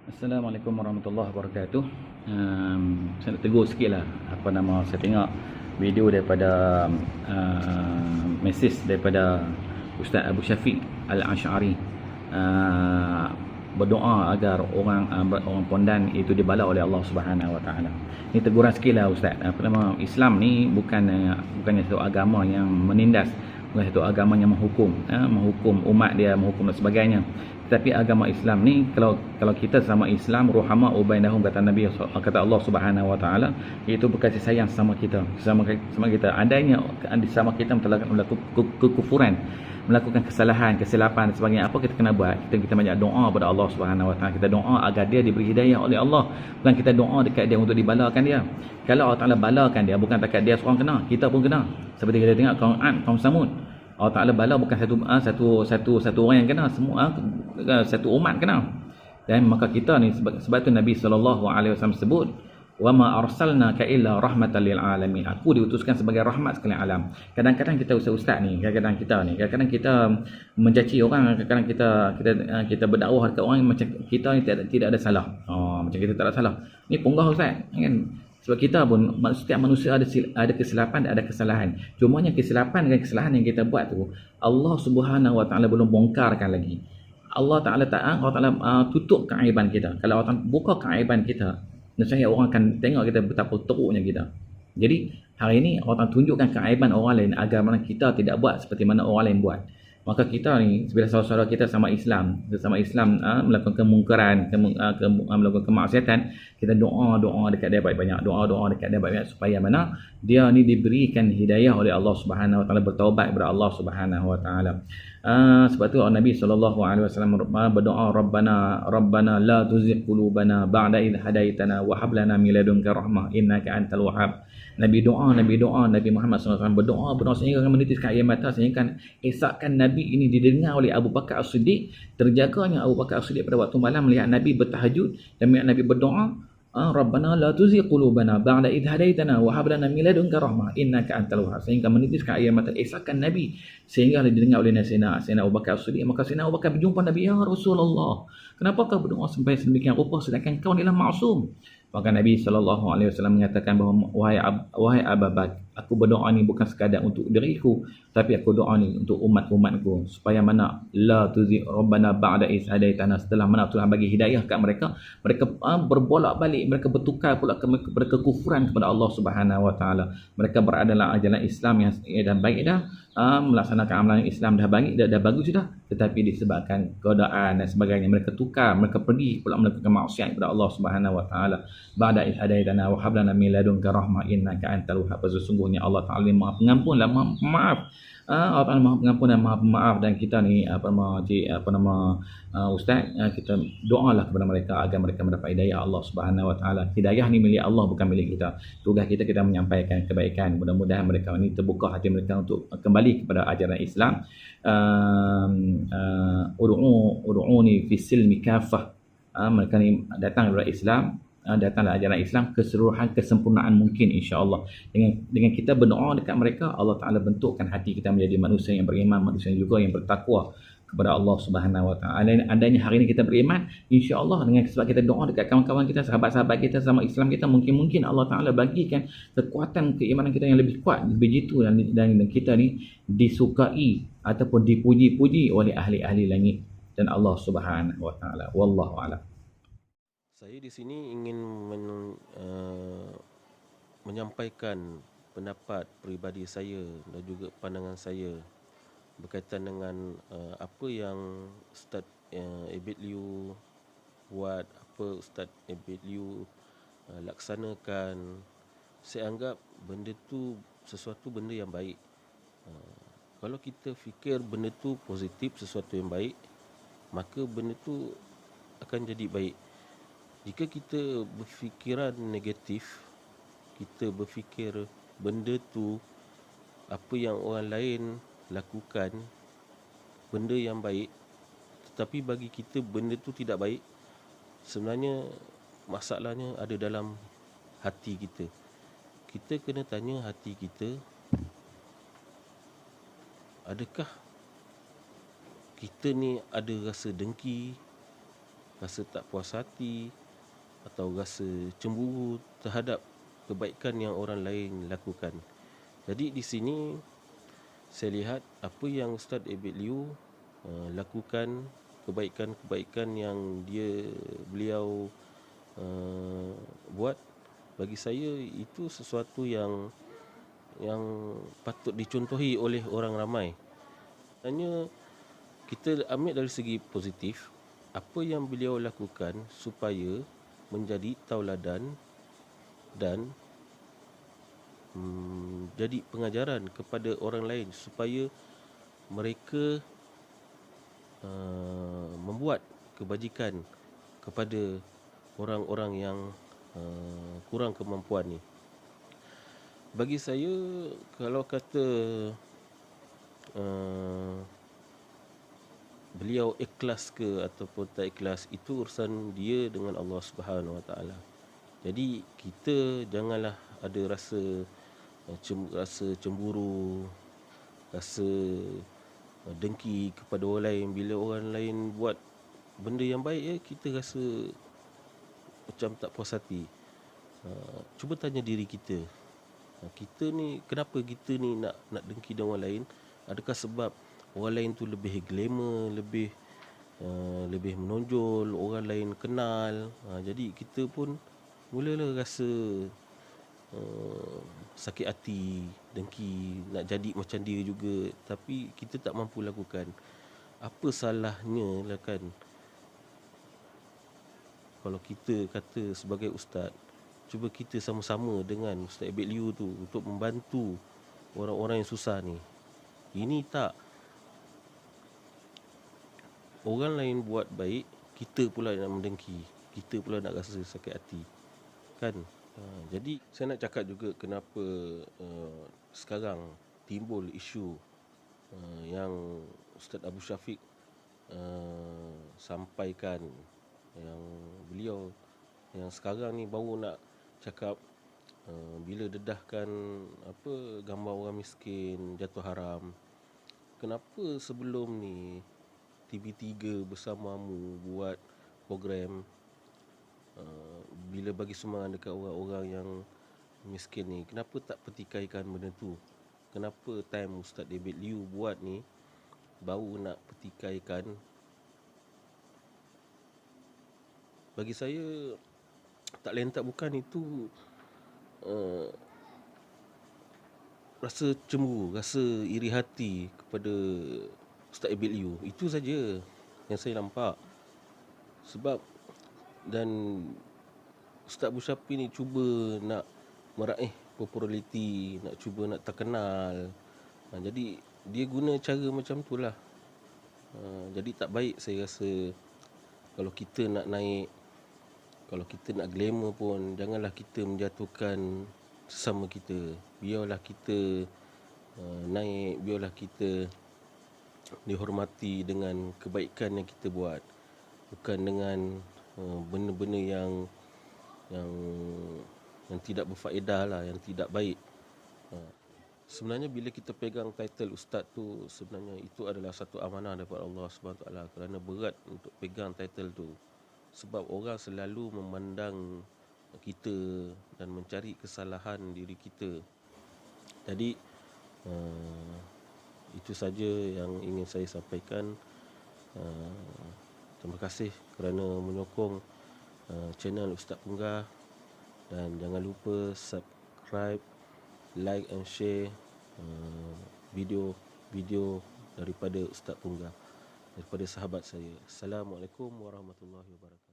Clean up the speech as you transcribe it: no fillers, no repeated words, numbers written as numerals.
Assalamualaikum warahmatullahi wabarakatuh. Saya nak tegur sikit lah. Saya tengok video daripada mesej daripada Ustaz Abu Syafiq Al-Ash'ari, berdoa agar orang pondan itu dibala oleh Allah Subhanahu Wa Taala. Ini teguran sikit lah Ustaz. Islam ni bukannya satu agama yang menindas, bukan satu agama yang menghukum umat dia, menghukum dan sebagainya. Tapi agama Islam ni, kalau kita sama Islam, ruhama ubainahum, kata Nabi, kata Allah Subhanahu Wa Taala, itu berkasih sayang sama kita, sama kita. Adanya sama kita melakukan kekufuran, melakukan kesalahan, kesilapan dan sebagainya, apa kita kena buat? Kita banyak doa pada Allah Subhanahu Wa Taala. Kita doa agar dia diberi hidayah oleh Allah, bukan kita doa dekat dia untuk dibalakan dia. Kalau Allah Taala balakan dia, bukan takat dia seorang kena, kita pun kena. Seperti kita tengok kaum Ad, kaum Samud, Allah Ta'ala bala bukan satu orang yang kena, semua satu umat kena. Dan maka kita ni, sebab tu Nabi SAW sebut, wa ma arsalnaka illa rahmatan lil alamin, aku diutuskan sebagai rahmat sekalian alam. Kadang-kadang kita ustaz ni, kadang-kadang kita mencaci orang, kadang-kadang kita berdakwah dekat orang macam kita ni tidak ada salah. Macam kita tak ada salah. Ni punggah ustaz kan. Sebab kita pun, setiap manusia ada kesilapan, ada kesalahan. Cumanya kesilapan dan kesalahan yang kita buat tu, Allah Subhanahu Wa Taala belum bongkarkan lagi. Allah Taala tutup keaiban kita. Kalau Allah buka keaiban kita, nescaya orang akan tengok kita betapa teruknya kita. Jadi hari ini Allah tunjukkan keaiban orang lain agar mana kita tidak buat seperti mana orang lain buat. Maka kita ni, bila saudara-saudara kita sama Islam melakukan kemungkaran, melakukan kemaksiatan, kita doa dekat dia banyak-banyak, doa dekat dia banyak, supaya mana dia ni diberikan hidayah oleh Allah Subhanahu Wa Taala, bertaubat kepada Allah Subhanahu Wa Taala. Sebab tu Nabi SAW berdoa, Rabbana la tuzigh qulubana ba'da idh hadaitana wa hab lana min ladunka rahmah innaka antal wahhab. Nabi Muhammad SAW berdoa sehingga akan menitiskan air mata, sehingga kan esakkan Nabi ini didengar oleh Abu Bakar As-Siddiq. Terjaganya Abu Bakar As-Siddiq pada waktu malam melihat Nabi bertahajud dan melihat Nabi berdoa, Rabbana la tuzigh qulubana ba'da idh hadaitana wa hab lana min ladunka rahmah innaka antal wahhab, sehingga menitiskan air mata, esakkan Nabi, sehingga didengar oleh Sayyidina Abu Bakar As-Siddiq. Maka Sayyidina Abu Bakar berjumpa Nabi, ya Rasulullah, kenapa kau berdoa sampai sedemikian rupa sedangkan kau inilah maksum? Maka Nabi SAW mengatakan bahawa wahai Abu Bakar, aku berdoa ni bukan sekadar untuk diriku, tapi aku doa ni untuk umat-umatku, supaya mana la tuzi rabbana ba'da is hadaitana, setelah mana Tuhan bagi hidayah kat mereka berbolak-balik, mereka bertukar pula berkekufuran kepada Allah Subhanahu Wa Taala. Mereka berada dalam ajaran Islam yang dah baik dah, melaksanakan amalan Islam dah bagus dah, tetapi disebabkan godaan dan sebagainya, mereka tukar, mereka pergi pula melakukan maksiat kepada Allah Subhanahu Wa Taala. Ba'da idh hadaitana wa hab lana min ladunka rahmah innaka antal wahhab. Sesungguhnya Allah Taala Maha Pengampun dan Maha Pemaaf. Allah Taala Maha Pengampun dan Maha Pemaaf. Dan kita ni ustaz, kita doalah kepada mereka agar mereka mendapat hidayah Allah Subhanahu Wa Taala. Hidayah ni milik Allah, bukan milik kita. Tugas kita menyampaikan kebaikan. Mudah-mudahan mereka ni terbuka hati mereka untuk kembali kepada ajaran Islam. Ud'uni fi silmi kafah. Mereka ni datang kepada Islam, datanglah ajaran Islam keseluruhan, kesempurnaan mungkin, insya-Allah. Dengan kita berdoa dekat mereka, Allah Taala bentukkan hati kita menjadi manusia yang beriman, manusia juga yang bertakwa kepada Allah Subhanahu Wa Taala. Adanya hari ini kita beriman, insya-Allah, dengan sebab kita doa dekat kawan-kawan kita, sahabat-sahabat kita sama Islam kita, mungkin Allah Taala bagikan kekuatan keimanan kita yang lebih kuat, lebih jitu, dan kita ni disukai ataupun dipuji-puji oleh ahli-ahli langit dan Allah Subhanahu Wa Taala. Wallahu a'lam. Saya di sini ingin menyampaikan pendapat peribadi saya dan juga pandangan saya berkaitan dengan apa yang Ustaz Abid Liu buat, apa Ustaz Abid Liu laksanakan. Saya anggap benda tu sesuatu benda yang baik. Kalau kita fikir benda tu positif, sesuatu yang baik, maka benda tu akan jadi baik. Jika kita berfikiran negatif, kita berfikir benda tu, apa yang orang lain lakukan, benda yang baik, tetapi bagi kita benda tu tidak baik, sebenarnya masalahnya ada dalam hati kita. Kita kena tanya hati kita, adakah kita ni ada rasa dengki, rasa tak puas hati atau rasa cemburu terhadap kebaikan yang orang lain lakukan. Jadi di sini saya lihat apa yang Ustaz Abid Liu lakukan, kebaikan-kebaikan yang beliau buat, bagi saya itu sesuatu yang patut dicontohi oleh orang ramai. Hanya kita ambil dari segi positif, apa yang beliau lakukan supaya menjadi tauladan dan jadi pengajaran kepada orang lain supaya mereka membuat kebajikan kepada orang-orang yang kurang kemampuan ni. Bagi saya, kalau kata beliau ikhlas ke ataupun tak ikhlas, itu urusan dia dengan Allah Subhanahu Wa Taala. Jadi kita janganlah ada rasa cemburu, rasa dengki kepada orang lain. Bila orang lain buat benda yang baik, kita rasa macam tak puas hati. Cuba tanya diri kita, kita ni, kenapa kita ni nak dengki dengan orang lain? Adakah sebab orang lain tu lebih glamour, lebih menonjol, orang lain kenal, jadi kita pun mulalah rasa sakit hati, dengki, nak jadi macam dia juga, tapi kita tak mampu lakukan. Apa salahnya lah kan, kalau kita kata sebagai ustaz, cuba kita sama-sama dengan Ustaz Abid Liu tu untuk membantu orang-orang yang susah ni. Ini tak, orang lain buat baik, kita pula nak mendengki, kita pula nak rasa sakit hati, kan? Jadi saya nak cakap juga kenapa sekarang timbul isu yang Ustaz Abu Syafiq sampaikan, yang beliau yang sekarang ni baru nak cakap bila dedahkan gambar orang miskin jatuh haram. Kenapa sebelum ni TV3 bersamamu buat program bila bagi sumbangan dekat orang-orang yang miskin ni, kenapa tak petikaikan benda tu? Kenapa time Ustaz Abid Liu buat ni baru nak petikaikan? Bagi saya tak lain tak bukan itu rasa cemburu, rasa iri hati kepada Ustaz Abid Liu. Itu saja yang saya nampak. Sebab dan Ustaz Abu Syafiq ni cuba nak meraih populariti, nak cuba nak terkenal. Jadi dia guna cara macam tu lah. Jadi tak baik saya rasa. Kalau kita nak naik, kalau kita nak glamour pun, janganlah kita menjatuhkan sesama kita. Biarlah kita naik, biarlah kita dihormati dengan kebaikan yang kita buat, bukan dengan benda-benda yang tidak berfaedah lah, yang tidak baik. Sebenarnya bila kita pegang title ustaz tu, sebenarnya itu adalah satu amanah daripada Allah SWT, kerana berat untuk pegang title tu. Sebab orang selalu memandang kita dan mencari kesalahan diri kita. Jadi itu saja yang ingin saya sampaikan. Terima kasih kerana menyokong channel Ustaz Punggah, dan jangan lupa subscribe, like and share video daripada Ustaz Punggah, daripada sahabat saya. Assalamualaikum warahmatullahi wabarakatuh.